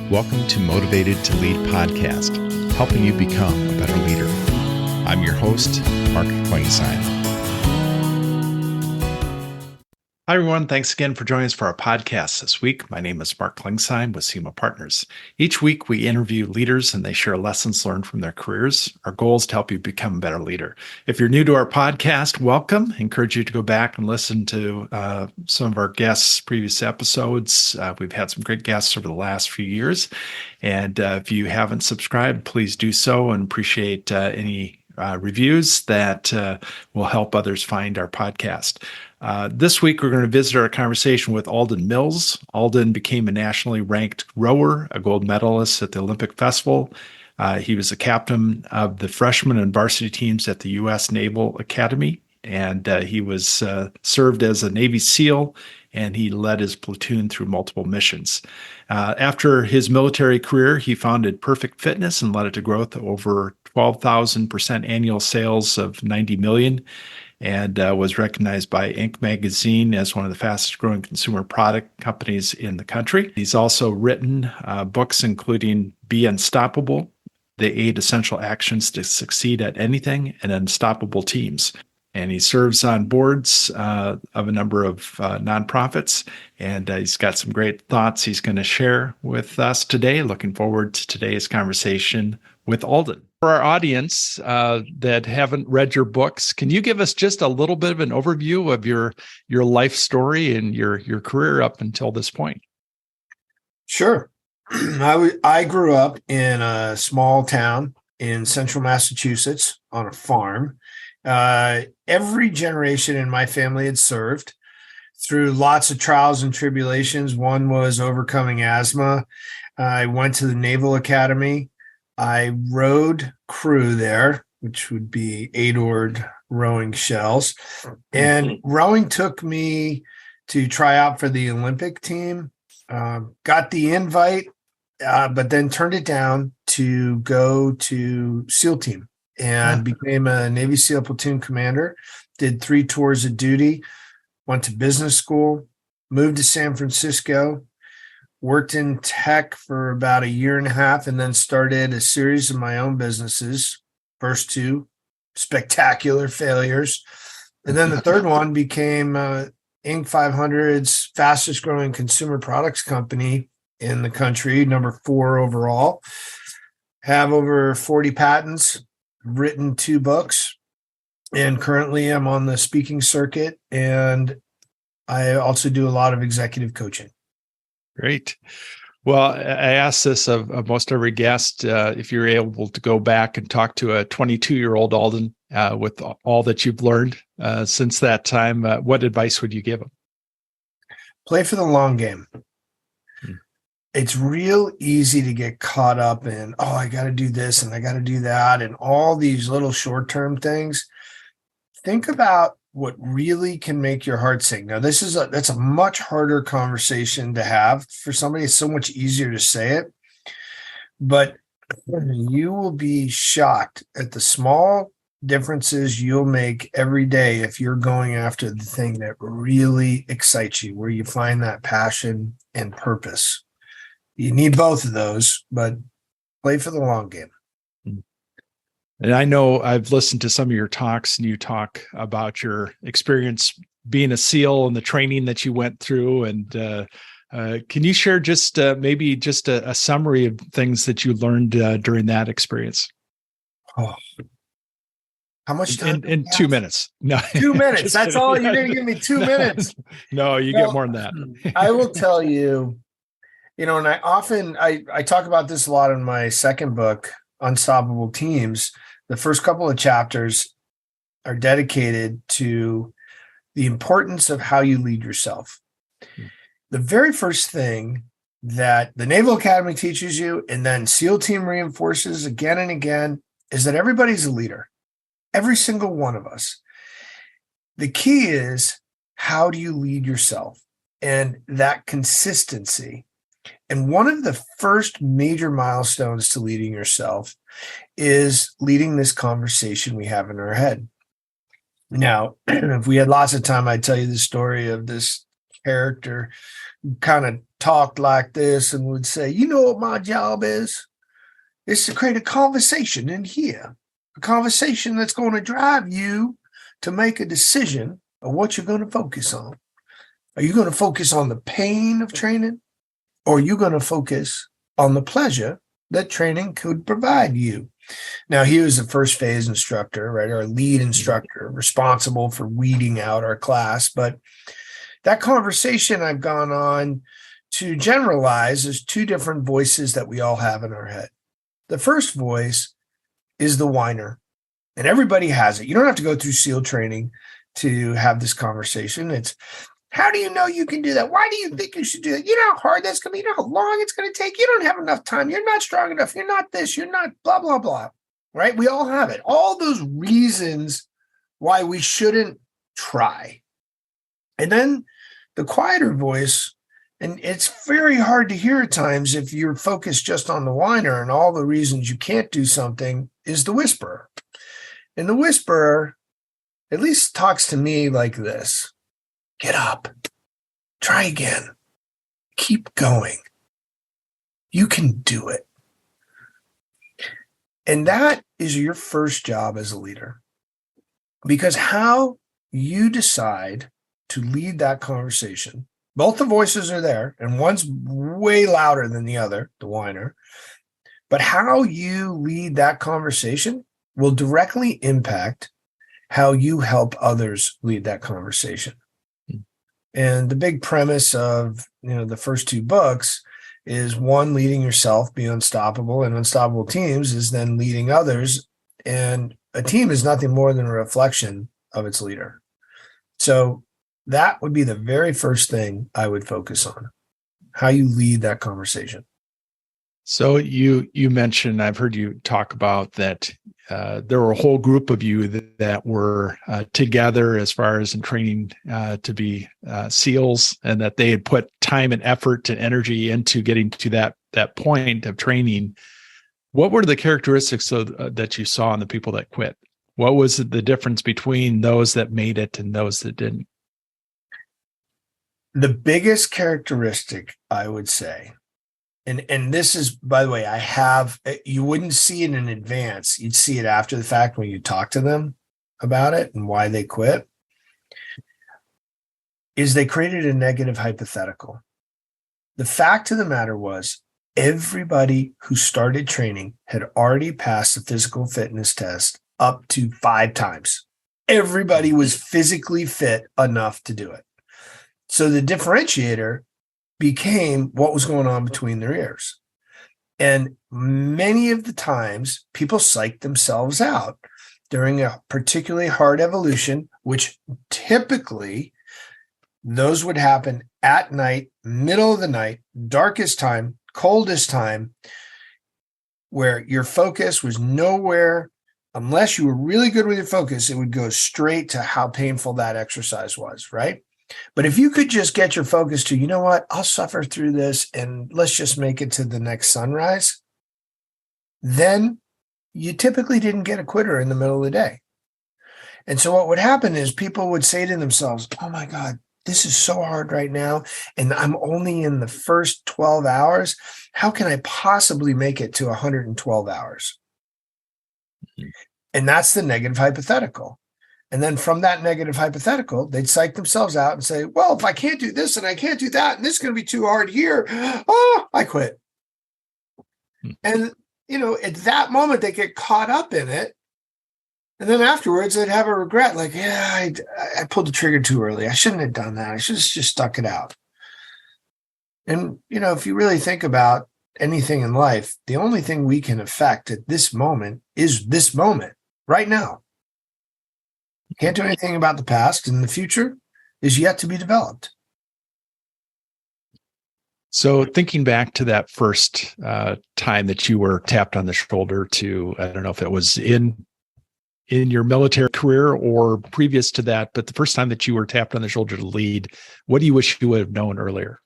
Welcome to Motivated to Lead podcast, helping you become a better leader. I'm your host, Mark Klingstein. Hi, everyone. Thanks again for joining us for our podcast this week. My name is Mark Klingstein with SEMA Partners. Each week, we interview leaders and they share lessons learned from their careers. Our goal is to help you become a better leader. If you're new to our podcast, welcome. I encourage you to go back and listen to some of our guests' previous episodes. We've had some great guests over the last few years. And if you haven't subscribed, please do so, and appreciate any reviews that will help others find our podcast. This week, we're going to visit our conversation with Alden Mills. Alden became a nationally ranked rower, a gold medalist at the Olympic Festival. He was the captain of the freshman and varsity teams at the U.S. Naval Academy, and he was served as a Navy SEAL, and he led his platoon through multiple missions. After his military career, he founded Perfect Fitness and led it to growth over 12,000% annual sales of $90 million. And was recognized by Inc. magazine as one of the fastest growing consumer product companies in the country. He's also written books including Be Unstoppable, The 8 Essential Actions to Succeed at Anything, and Unstoppable Teams. And he serves on boards of a number of nonprofits, and he's got some great thoughts he's going to share with us today. Looking forward to today's conversation with Alden. For our audience that haven't read your books, can you give us just a little bit of an overview of your life story and your career up until this point? Sure. I grew up in a small town in central Massachusetts on a farm. Every generation in my family had served through lots of trials and tribulations. One was overcoming asthma. I went to the Naval Academy. I rowed crew there, which would be 8-oared rowing shells. And rowing took me to try out for the Olympic team. Got the invite, but then turned it down to go to SEAL team and became a Navy SEAL platoon commander. Did 3 tours of duty, went to business school, moved to San Francisco, worked in tech for about 1.5 years, and then started a series of my own businesses. First 2 spectacular failures. And then the third one became Inc. 500's fastest growing consumer products company in the country, number 4 overall. Have over 40 patents, written 2 books, and currently I'm on the speaking circuit, and I also do a lot of executive coaching. Great. Well, I asked this of most every guest, if you're able to go back and talk to a 22-year-old Alden with all that you've learned since that time, what advice would you give him? Play for the long game. It's real easy to get caught up in, I got to do this and I got to do that and all these little short-term things. Think about what really can make your heart sing. Now, that's a much harder conversation to have. For somebody, it's so much easier to say it, but you will be shocked at the small differences you'll make every day if you're going after the thing that really excites you, where you find that passion and purpose. You need both of those, but play for the long game. And I know I've listened to some of your talks, and you talk about your experience being a SEAL and the training that you went through. And can you share just maybe just a summary of things that you learned during that experience? Oh. How much time? In 2 minutes. No, 2 minutes. That's all. You're going to give me 2 minutes. No, you get more than that. I will tell you, and I talk about this a lot in my second book, Unstoppable Teams. The first couple of chapters are dedicated to the importance of how you lead yourself. The very first thing that the Naval Academy teaches you, and then SEAL team reinforces again and again, is that everybody's a leader. Every single one of us. The key is, how do you lead yourself? And that consistency. And one of the first major milestones to leading yourself is leading this conversation we have in our head. Now, if we had lots of time, I'd tell you the story of this character kind of talked like this and would say, you know what my job is? It's to create a conversation in here, a conversation that's going to drive you to make a decision of what you're going to focus on. Are you going to focus on the pain of training, or are you going to focus on the pleasure that training could provide you? Now, he was the first phase instructor, right? Our lead instructor, responsible for weeding out our class. But that conversation I've gone on to generalize is two different voices that we all have in our head. The first voice is the whiner, and everybody has it. You don't have to go through SEAL training to have this conversation. It's, how do you know you can do that? Why do you think you should do that? You know how hard that's going to be. You know how long it's going to take. You don't have enough time. You're not strong enough. You're not this. You're not blah, blah, blah. Right? We all have it. All those reasons why we shouldn't try. And then the quieter voice, and it's very hard to hear at times if you're focused just on the whiner and all the reasons you can't do something, is the whisperer. And the whisperer at least talks to me like this: get up, try again, keep going. You can do it. And that is your first job as a leader, because how you decide to lead that conversation, both the voices are there, and one's way louder than the other, the whiner, but how you lead that conversation will directly impact how you help others lead that conversation. And the big premise of, the first two books is, one, leading yourself, be unstoppable, and unstoppable teams is then leading others. And a team is nothing more than a reflection of its leader. So that would be the very first thing I would focus on, how you lead that conversation. So you mentioned, I've heard you talk about that there were a whole group of you that were together as far as in training to be SEALs, and that they had put time and effort and energy into getting to that point of training. What were the characteristics that you saw in the people that quit? What was the difference between those that made it and those that didn't? The biggest characteristic, I would say, and this is, by the way, you wouldn't see it in advance. You'd see it after the fact when you talk to them about it and why they quit, is they created a negative hypothetical. The fact of the matter was, everybody who started training had already passed the physical fitness test up to 5 times. Everybody was physically fit enough to do it. So the differentiator became what was going on between their ears. And many of the times, people psyched themselves out during a particularly hard evolution, which typically those would happen at night, middle of the night, darkest time, coldest time, where your focus was nowhere. Unless you were really good with your focus, it would go straight to how painful that exercise was, right? But if you could just get your focus to, you know what, I'll suffer through this and let's just make it to the next sunrise, then you typically didn't get a quitter in the middle of the day. And so what would happen is people would say to themselves, oh my God, this is so hard right now, and I'm only in the first 12 hours. How can I possibly make it to 112 hours? And that's the negative hypothetical. And then from that negative hypothetical, they'd psych themselves out and say, well, if I can't do this and I can't do that, and this is going to be too hard here, I quit. And, at that moment, they get caught up in it. And then afterwards, they'd have a regret, like, yeah, I pulled the trigger too early. I shouldn't have done that. I should have just stuck it out. And, if you really think about anything in life, the only thing we can affect at this moment is this moment, right now. Can't do anything about the past, and the future is yet to be developed. So thinking back to that first time that you were tapped on the shoulder to, I don't know if it was in your military career or previous to that, but the first time that you were tapped on the shoulder to lead, what do you wish you would have known earlier?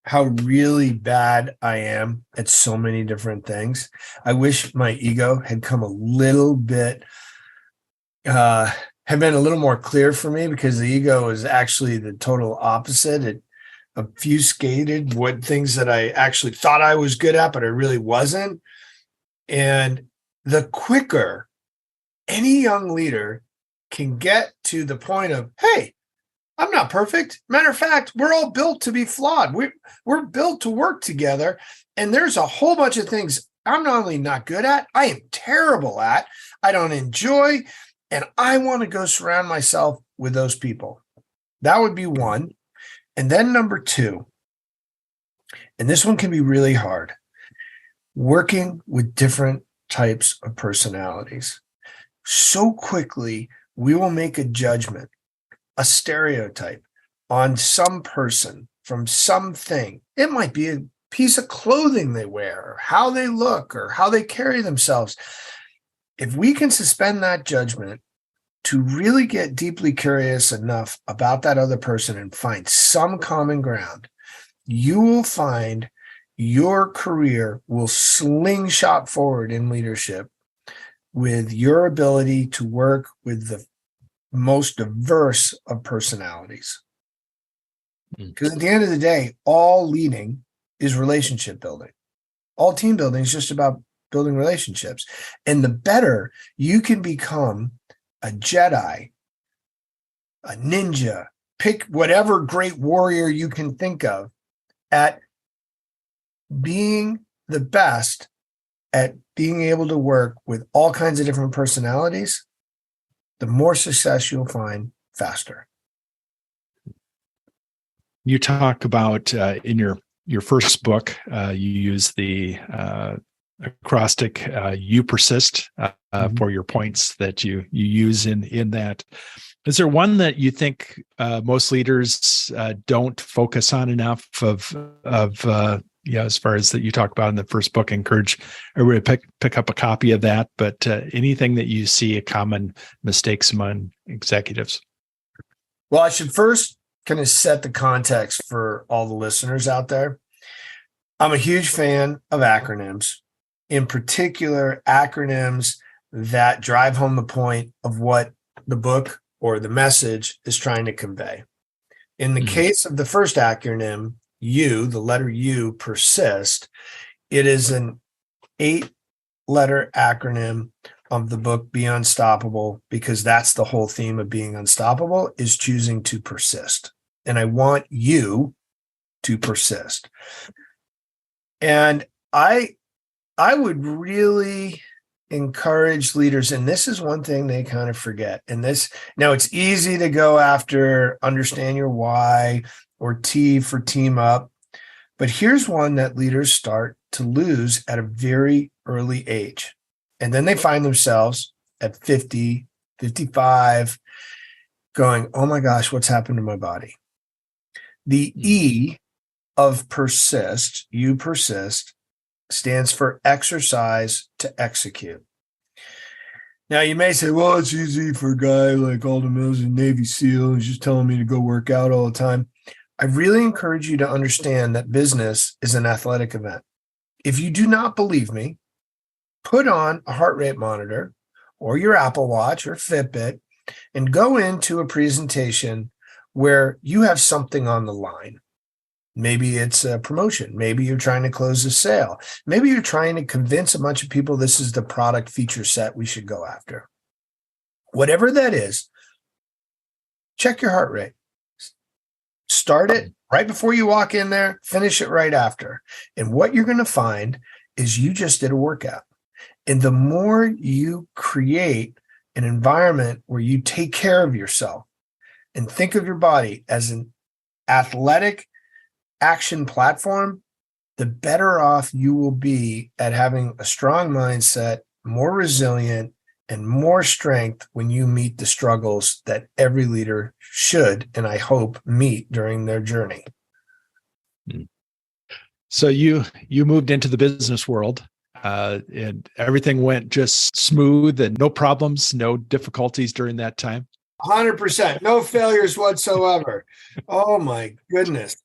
How really bad I am at so many different things. I wish my ego had come a little bit, had have been a little more clear for me because the ego is actually the total opposite. It obfuscated what things that I actually thought I was good at, but I really wasn't. And the quicker any young leader can get to the point of, hey, I'm not perfect. Matter of fact, we're all built to be flawed. We're built to work together. And there's a whole bunch of things I'm not only not good at, I am terrible at, I don't enjoy, and I want to go surround myself with those people. That would be one. And then number two, and this one can be really hard, working with different types of personalities. So quickly, we will make a judgment, a stereotype on some person from something. It might be a piece of clothing they wear, or how they look, or how they carry themselves. If we can suspend that judgment to really get deeply curious enough about that other person and find some common ground, you will find your career will slingshot forward in leadership with your ability to work with the most diverse of personalities. Because at the end of the day, all leading is relationship building. All team building is just about building relationships. And the better you can become a Jedi, a ninja, pick whatever great warrior you can think of at being the best at being able to work with all kinds of different personalities, the more success you'll find faster. You talk about in your first book, you use the acrostic you persist for your points that you use in that. Is there one that you think most leaders don't focus on enough of as far as that you talk about in the first book? Encourage everybody to pick up a copy of that, but anything that you see a common mistakes among executives? Well, I should first kind of set the context for all the listeners out there. I'm a huge fan of acronyms, in particular acronyms that drive home the point of what the book or the message is trying to convey. In the case of the first acronym, U, the letter U, persist, it is an 8-letter acronym of the book Be Unstoppable, because that's the whole theme of being unstoppable, is choosing to persist. And I want you to persist. And I would really encourage leaders, and this is one thing they kind of forget. And this, now it's easy to go after understand your why or T for team up, but here's one that leaders start to lose at a very early age. And then they find themselves at 50, 55, going, oh my gosh, what's happened to my body? The E of persist, you persist, stands for exercise to execute. Now, you may say, well, it's easy for a guy like Alden Mills, a Navy SEAL, who's just telling me to go work out all the time. I really encourage you to understand that business is an athletic event. If you do not believe me, put on a heart rate monitor or your Apple Watch or Fitbit and go into a presentation where you have something on the line. Maybe it's a promotion. Maybe you're trying to close a sale. Maybe you're trying to convince a bunch of people this is the product feature set we should go after. Whatever that is, check your heart rate. Start it right before you walk in there, finish it right after. And what you're going to find is you just did a workout. And the more you create an environment where you take care of yourself and think of your body as an athletic action platform, the better off you will be at having a strong mindset, more resilient, and more strength when you meet the struggles that every leader should, and I hope, meet during their journey. So you moved into the business world, and everything went just smooth and no problems, no difficulties during that time? 100%. No failures whatsoever. Oh my goodness.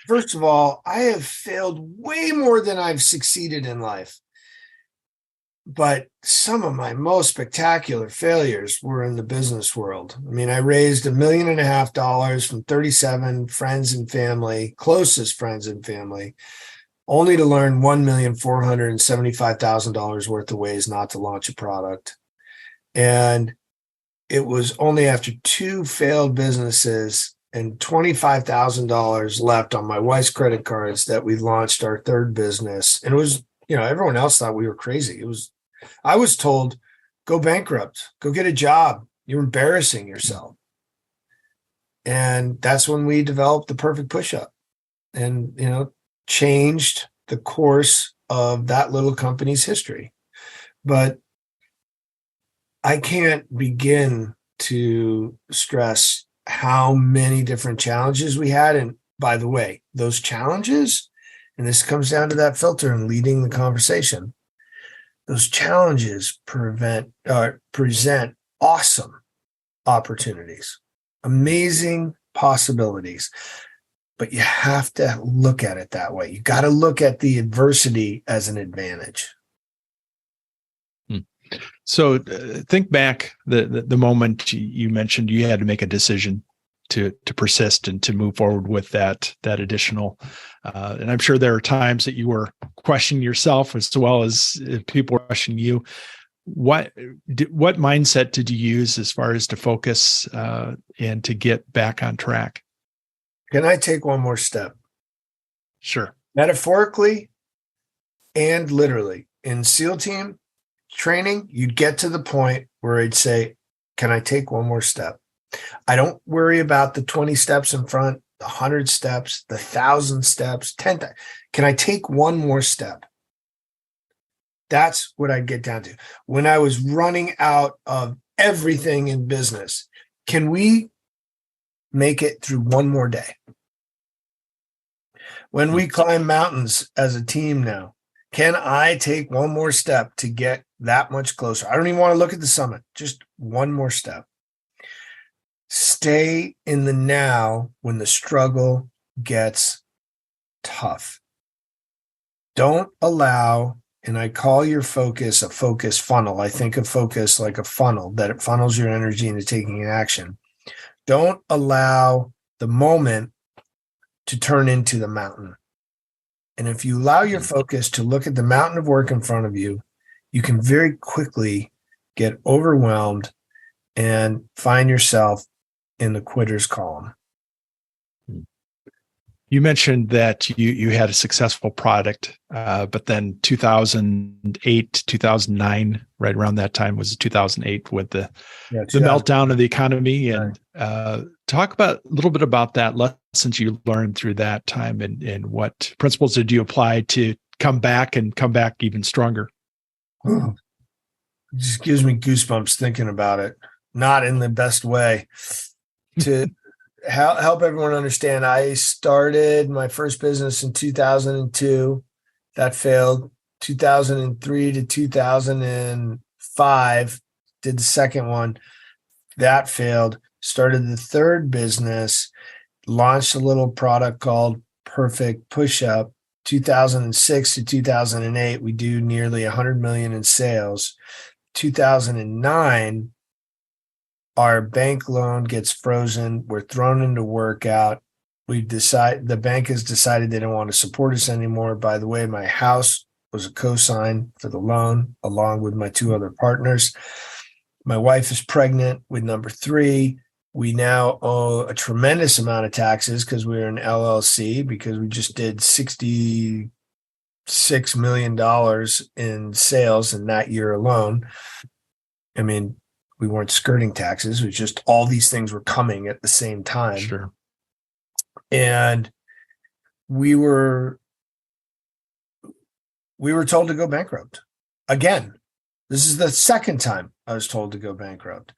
First of all, I have failed way more than I've succeeded in life. But some of my most spectacular failures were in the business world. I mean, I raised $1.5 million from 37 friends and family, closest friends and family, only to learn $1,475,000 worth of ways not to launch a product. And it was only after 2 failed businesses and $25,000 left on my wife's credit cards that we launched our third business. And it was, everyone else thought we were crazy. I was told, go bankrupt, go get a job. You're embarrassing yourself. And that's when we developed the Perfect Pushup and, changed the course of that little company's history. But I can't begin to stress how many different challenges we had. And by the way, those challenges, and this comes down to that filter and leading the conversation, those challenges present awesome opportunities, amazing possibilities. But you have to look at it that way. You got to look at the adversity as an advantage. So think back the moment you mentioned you had to make a decision to persist and to move forward with that additional. And I'm sure there are times that you were questioning yourself as well as people were questioning you. What mindset did you use as far as to focus and to get back on track? Can I take one more step? Sure. Metaphorically and literally, in SEAL team training, you'd get to the point where I'd say, can I take one more step? I don't worry about the 20 steps in front, the 100 steps, the 1,000 steps, 10. Can I take one more step? That's what I'd get down to. When I was running out of everything in business, can we make it through one more day? When we climb mountains as a team now, can I take one more step to get that much closer? I don't even want to look at the summit, just one more step. Stay in the now when the struggle gets tough. Don't allow, and I call your focus a focus funnel. I think of focus like a funnel, that it funnels your energy into taking action. Don't allow the moment to turn into the mountain. And if you allow your focus to look at the mountain of work in front of you, you can very quickly get overwhelmed and find yourself in the quitter's column. You mentioned that you had a successful product, but then 2008, 2009, right around that time was 2008 with the meltdown of the economy. And talk a little bit about that lessons you learned through that time and what principles did you apply to come back even stronger? It just gives me goosebumps thinking about it, not in the best way. To help everyone understand, I started my first business in 2002. That failed. 2003 to 2005, did the second one. That failed. Started the third business, launched a little product called Perfect Pushup. 2006 to 2008, we do nearly 100 million in sales. 2009, our bank loan gets frozen. We're thrown into workout. The bank has decided they don't want to support us anymore. By the way, my house was a cosign for the loan, along with my 2 other partners. My wife is pregnant with number 3. We now owe a tremendous amount of taxes because we're an LLC, because we just did $66 million in sales in that year alone. I mean, we weren't skirting taxes. It was just all these things were coming at the same time. Sure. And we were told to go bankrupt again. This is the second time I was told to go bankrupt.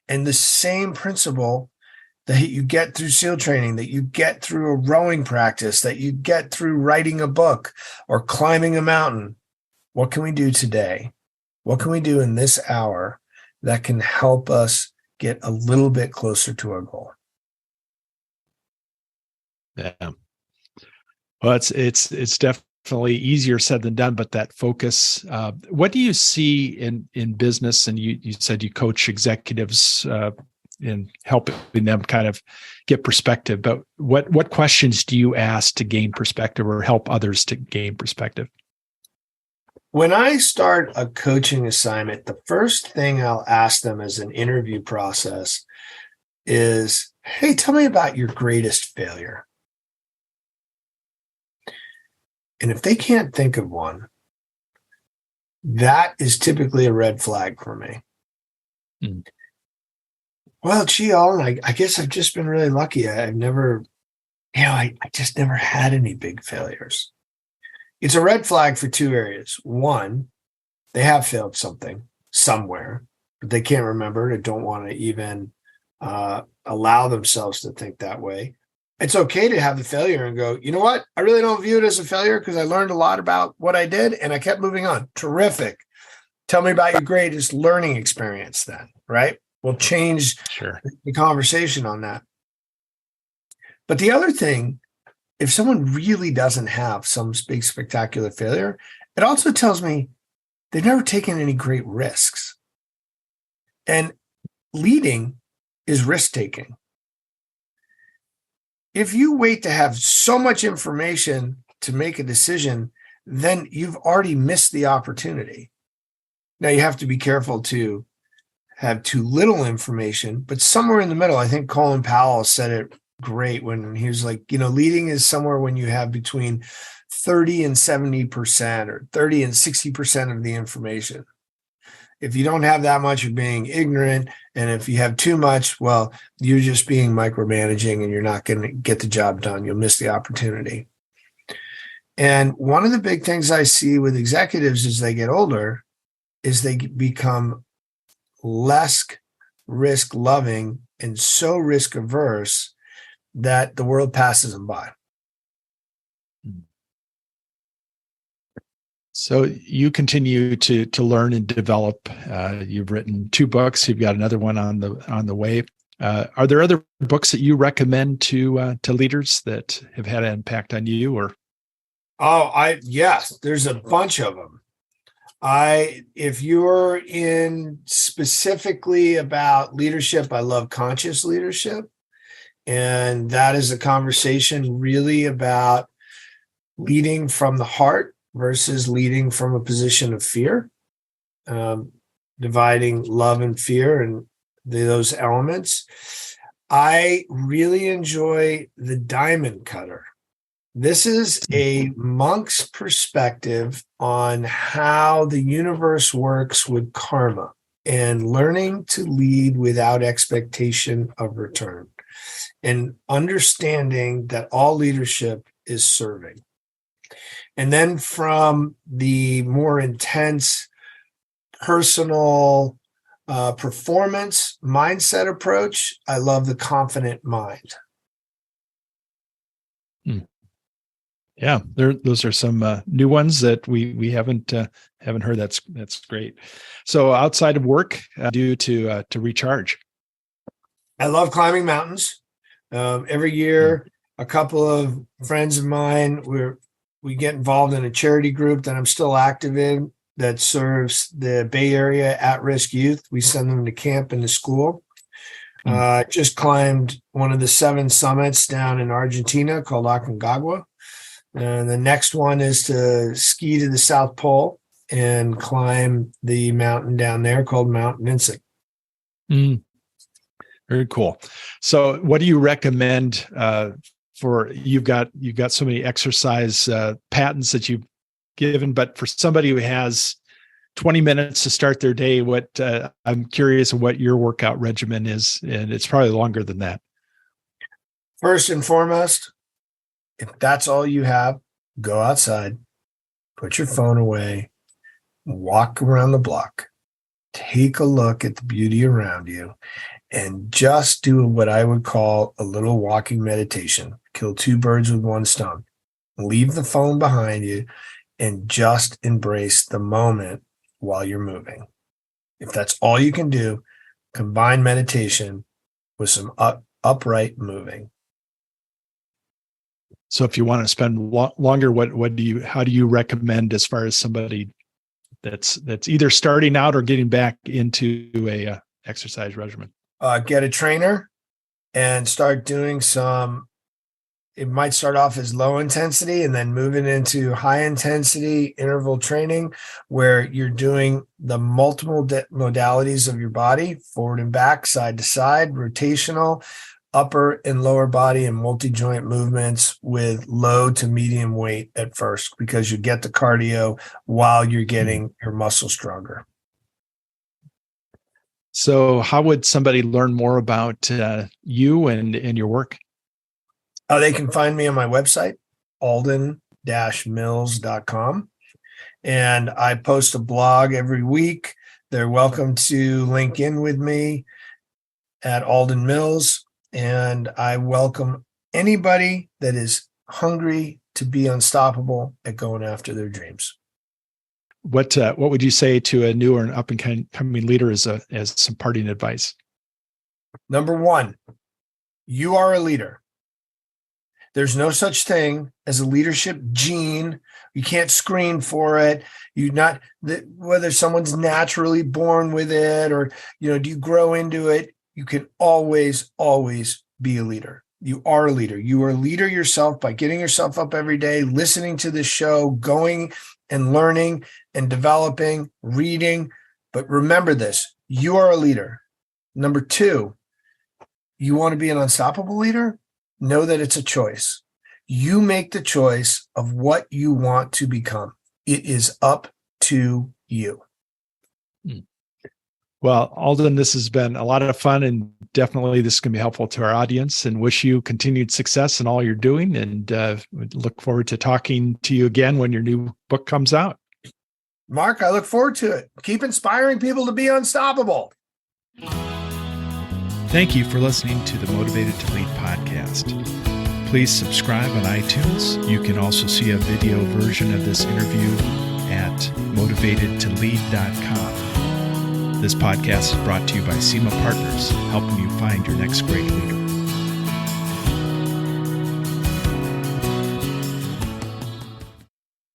And the same principle that you get through SEAL training, that you get through a rowing practice, that you get through writing a book or climbing a mountain. What can we do today? What can we do in this hour that can help us get a little bit closer to our goal? Yeah. Well, it's definitely definitely easier said than done, but that focus. What do you see in business? And you said you coach executives in helping them kind of get perspective. But what questions do you ask to gain perspective or help others to gain perspective? When I start a coaching assignment, the first thing I'll ask them as an interview process is, hey, tell me about your greatest failure. And if they can't think of one, that is typically a red flag for me. Mm. Well, gee, Alden, I guess I've just been really lucky. I've never, I just never had any big failures. It's a red flag for two areas. One, they have failed something somewhere, but they can't remember it or don't want to even allow themselves to think that way. It's okay to have the failure and go, you know what? I really don't view it as a failure because I learned a lot about what I did and I kept moving on. Terrific. Tell me about your greatest learning experience then, right? We'll change the conversation on that. But the other thing, if someone really doesn't have some big spectacular failure, it also tells me they've never taken any great risks. And leading is risk-taking. If you wait to have so much information to make a decision, then you've already missed the opportunity. Now, you have to be careful to have too little information, but somewhere in the middle, I think Colin Powell said it great when he was like, leading is somewhere when you have between 30 and 70% or 30 and 60% of the information. If you don't have that much, you're being ignorant. And if you have too much, well, you're just being micromanaging and you're not going to get the job done. You'll miss the opportunity. And one of the big things I see with executives as they get older is they become less risk loving and so risk averse that the world passes them by. So you continue to learn and develop. You've written 2 books. You've got another one on the way. Are there other books that you recommend to leaders that have had an impact on you? Or yes, there's a bunch of them. If you're in specifically about leadership, I love Conscious Leadership. And that is a conversation really about leading from the heart versus leading from a position of fear, dividing love and fear and those elements. I really enjoy The Diamond Cutter. This is a monk's perspective on how the universe works with karma and learning to lead without expectation of return and understanding that all leadership is serving. And then from the more intense personal performance mindset approach, I love The Confident Mind. Yeah, those are some new ones that we haven't heard. That's great. So outside of work, do to recharge? I love climbing mountains. Every year, a couple of friends of mine, we get involved in a charity group that I'm still active in that serves the Bay Area at-risk youth. We send them to camp and to school. Just climbed one of the 7 summits down in Argentina called Aconcagua. And the next one is to ski to the South Pole and climb the mountain down there called Mount Vincent. Very cool. So what do you recommend for, you've got so many exercise patents that you've given, but for somebody who has 20 minutes to start their day, I'm curious what your workout regimen is, and it's probably longer than that. First and foremost, if that's all you have, go outside, put your phone away, walk around the block, take a look at the beauty around you, and just do what I would call a little walking meditation. Kill 2 birds with 1 stone. Leave the phone behind you and just embrace the moment while you're moving. If that's all you can do, combine meditation with some upright moving. So if you want to spend longer, how do you recommend as far as somebody that's either starting out or getting back into a exercise regimen? Get a trainer and start doing it might start off as low intensity and then moving into high intensity interval training, where you're doing the multiple modalities of your body, forward and back, side to side, rotational, upper and lower body, and multi-joint movements with low to medium weight at first, because you get the cardio while you're getting your muscle stronger. So how would somebody learn more about you and your work? They can find me on my website, alden-mills.com. And I post a blog every week. They're welcome to link in with me at Alden Mills. And I welcome anybody that is hungry to be unstoppable at going after their dreams. What would you say to a new or an up and coming leader as some parting advice? Number one, you are a leader. There's no such thing as a leadership gene. You can't screen for it. Whether someone's naturally born with it or, do you grow into it? You can always, always be a leader. You are a leader. You are a leader yourself by getting yourself up every day, listening to this show, going and learning and developing, reading. But remember this, you are a leader. Number two, you want to be an unstoppable leader? Know that it's a choice. You make the choice of what you want to become. It is up to you. Well, Alden, this has been a lot of fun, and definitely this is going to be helpful to our audience, and wish you continued success in all you're doing, and look forward to talking to you again when your new book comes out. Mark, I look forward to it. Keep inspiring people to be unstoppable. Thank you for listening to the Motivated to Lead podcast. Please subscribe on iTunes. You can also see a video version of this interview at motivatedtolead.com. This podcast is brought to you by SEMA Partners, helping you find your next great leader.